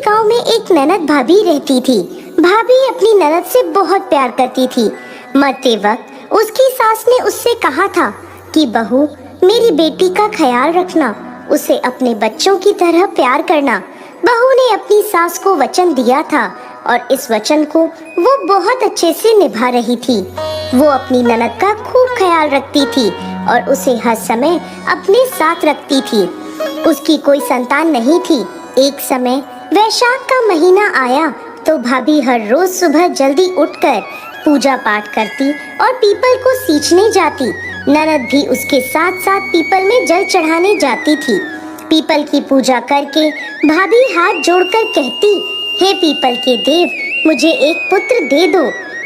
गांव में एक ननद भाभी रहती थी। भाभी अपनी ननद से बहुत प्यार करती थी। मरते वक्त उसकी सास ने उससे कहा था कि बहू, मेरी बेटी का ख्याल रखना, उसे अपने बच्चों की तरह प्यार करना। बहू ने अपनी सास को वचन दिया था और इस वचन को वो बहुत अच्छे से निभा रही थी। वो अपनी ननद का खूब ख्याल रखती थी और उसे हर समय अपने साथ रखती थी। उसकी कोई संतान नहीं थी। एक समय वैशाख का महीना आया तो भाभी हर रोज सुबह जल्दी उठकर पूजा पाठ करती और पीपल को सींचने जाती। ननद भी उसके साथ साथ पीपल में जल चढ़ाने जाती थी। पीपल की पूजा करके भाभी हाथ जोड़कर कहती, हे पीपल के देव, मुझे एक पुत्र दे दो।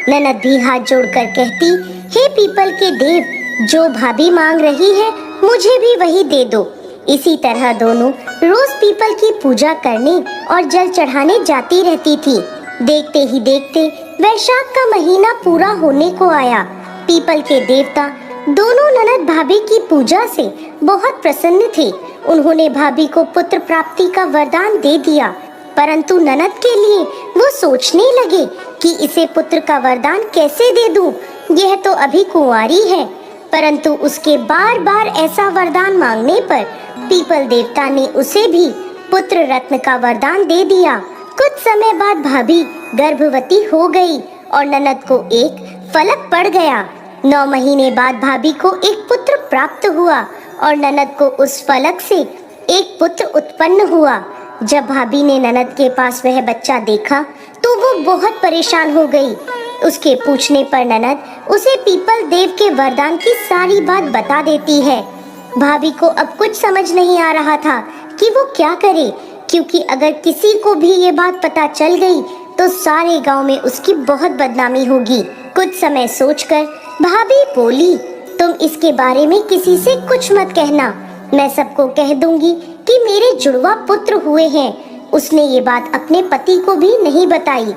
ननद भी हाथ जोड़कर कहती, हे पीपल के देव, जो भाभी मांग रही है मुझे भी वही दे दो। इसी तरह दोनों रोज पीपल की पूजा करने और जल चढ़ाने जाती रहती थी। देखते ही देखते वैशाख का महीना पूरा होने को आया। पीपल के देवता दोनों ननद भाभी की पूजा से बहुत प्रसन्न थे। उन्होंने भाभी को पुत्र प्राप्ति का वरदान दे दिया, परंतु ननद के लिए वो सोचने लगे कि इसे पुत्र का वरदान कैसे दे दूं? यह तो अभी कुंवारी है। परंतु उसके बार बार ऐसा वरदान मांगने पर पीपल देवता ने उसे भी पुत्र रत्न का वरदान दे दिया। कुछ समय बाद भाभी गर्भवती हो गई और ननद को एक फलक पड़ गया। 9 महीने बाद भाभी को एक पुत्र प्राप्त हुआ और ननद को उस फलक से एक पुत्र उत्पन्न हुआ। जब भाभी ने ननद के पास वह बच्चा देखा तो वो बहुत परेशान हो गई। उसके पूछने पर ननद उसे पीपल देव के वरदान की सारी बात बता देती है। भाभी को अब कुछ समझ नहीं आ रहा था कि वो क्या करे, क्योंकि अगर किसी को भी ये बात पता चल गई तो सारे गांव में उसकी बहुत बदनामी होगी। कुछ समय सोचकर भाभी बोली, तुम इसके बारे में किसी से कुछ मत कहना। मैं सबको कह दूंगी कि मेरे जुड़वा पुत्र हुए हैं। उसने ये बात अपने पति को भी नहीं बताई।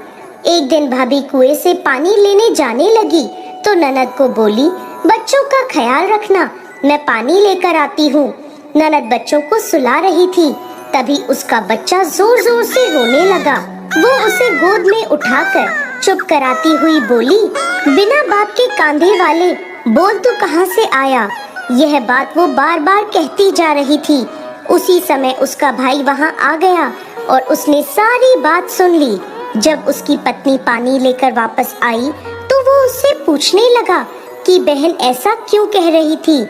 एक दिन भाभी कुएं से पानी लेने जाने लगी तो ननद को बोली, बच्चों का ख्याल रखना, मैं पानी लेकर आती हूँ। ननद बच्चों को सुला रही थी, तभी उसका बच्चा जोर जोर से रोने लगा। वो उसे गोद में उठाकर चुप कराती हुई बोली, बिना बाप के कांधे वाले, बोल तू कहाँ से आया? यह बात वो बार बार कहती जा रही थी। उसी समय उसका भाई वहाँ आ गया और उसने सारी बात सुन ली। जब उसकी पत्नी पानी लेकर वापस आई तो वो उससे पूछने लगा कि बहन ऐसा क्यों कह रही थी।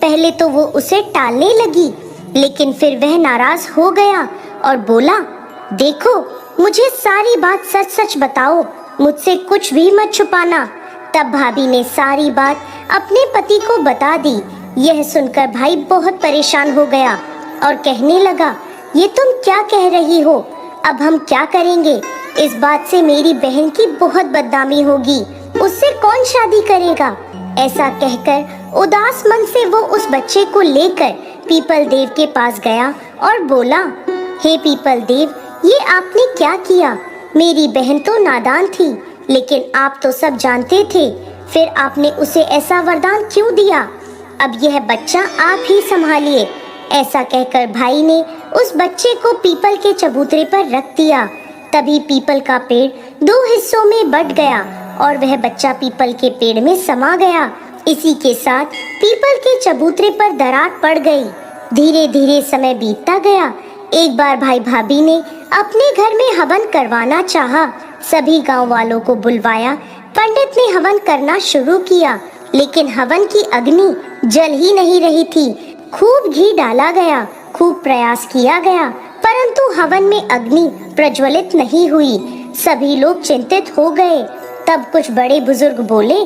पहले तो वो उसे टालने लगी, लेकिन फिर वह नाराज हो गया और बोला, देखो, मुझे सारी बात सच सच बताओ, मुझसे कुछ भी मत छुपाना। तब भाभी ने सारी बात अपने पति को बता दी। यह सुनकर भाई बहुत परेशान हो गया और कहने लगा, ये तुम क्या कह रही हो? अब हम क्या करेंगे? इस बात से मेरी बहन की बहुत बदनामी होगी, उससे कौन शादी करेगा? ऐसा कहकर उदास मन से वो उस बच्चे को लेकर पीपल देव के पास गया और बोला, हे पीपल देव, ये आपने क्या किया? मेरी बहन तो नादान थी, लेकिन आप तो सब जानते थे, फिर आपने उसे ऐसा वरदान क्यों दिया? अब यह बच्चा आप ही संभालिए। ऐसा कहकर भाई ने उस बच्चे को पीपल के चबूतरे पर रख दिया। तभी पीपल का पेड़ 2 हिस्सों में बट गया और वह बच्चा पीपल के पेड़ में समा गया। इसी के साथ पीपल के चबूतरे पर दरार पड़ गई। धीरे धीरे समय बीतता गया। एक बार भाई भाभी ने अपने घर में हवन करवाना चाहा। सभी गांव वालों को बुलवाया। पंडित ने हवन करना शुरू किया, लेकिन हवन की अग्नि जल ही नहीं रही थी। खूब घी डाला गया, खूब प्रयास किया गया, परंतु हवन में अग्नि प्रज्वलित नहीं हुई। सभी लोग चिंतित हो गए। तब कुछ बड़े बुजुर्ग बोले,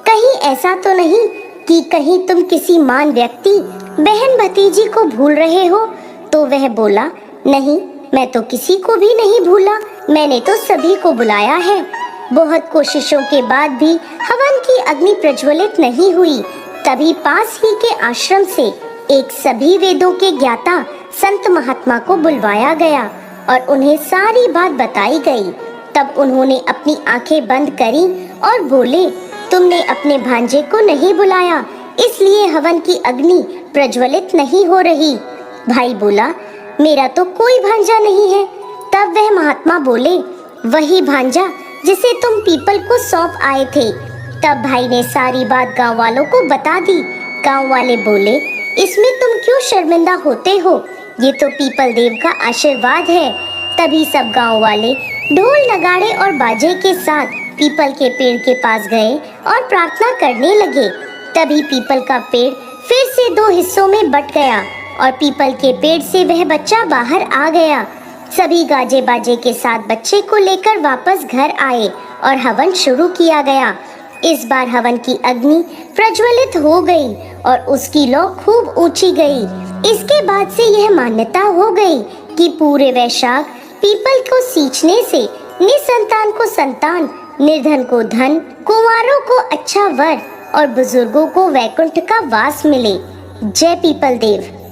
कहीं ऐसा तो नहीं कि कहीं तुम किसी मान व्यक्ति बहन भतीजी को भूल रहे हो? तो वह बोला, नहीं, मैं तो किसी को भी नहीं भूला, मैंने तो सभी को बुलाया है। बहुत कोशिशों के बाद भी हवन की अग्नि प्रज्वलित नहीं हुई। तभी पास ही के आश्रम से एक सभी वेदों के ज्ञाता संत महात्मा को बुलवाया गया और उन्हें सारी बात बताई गई। तब उन्होंने अपनी आंखें बंद करी और बोले, तुमने अपने भांजे को नहीं बुलाया, इसलिए हवन की अग्नि प्रज्वलित नहीं हो रही। भाई बोला, मेरा तो कोई भांजा नहीं है। तब वह महात्मा बोले, वही भांजा जिसे तुम पीपल को सौंप आए थे। तब भाई ने सारी बात गांव वालों को बता दी। गांव वाले बोले, इसमें तुम क्यों शर्मिंदा होते हो, ये तो पीपल देव का आशीर्वाद है। तभी सब गांव वाले ढोल नगाड़े और बाजे के साथ पीपल के पेड़ के पास गए और प्रार्थना करने लगे। तभी पीपल का पेड़ फिर से 2 हिस्सों में बट गया और पीपल के पेड़ से वह बच्चा बाहर आ गया। सभी गाजे बाजे के साथ बच्चे को लेकर वापस घर आए और हवन शुरू किया गया। इस बार हवन की अग्नि प्रज्वलित हो गई और उसकी लौ खूब ऊंची गई। इसके बाद से यह मान्यता हो गई कि पूरे वैशाख पीपल को सींचने से निसंतान को संतान, निर्धन को धन, कुंवारों को अच्छा वर और बुजुर्गों को वैकुंठ का वास मिले। जय पीपल देव।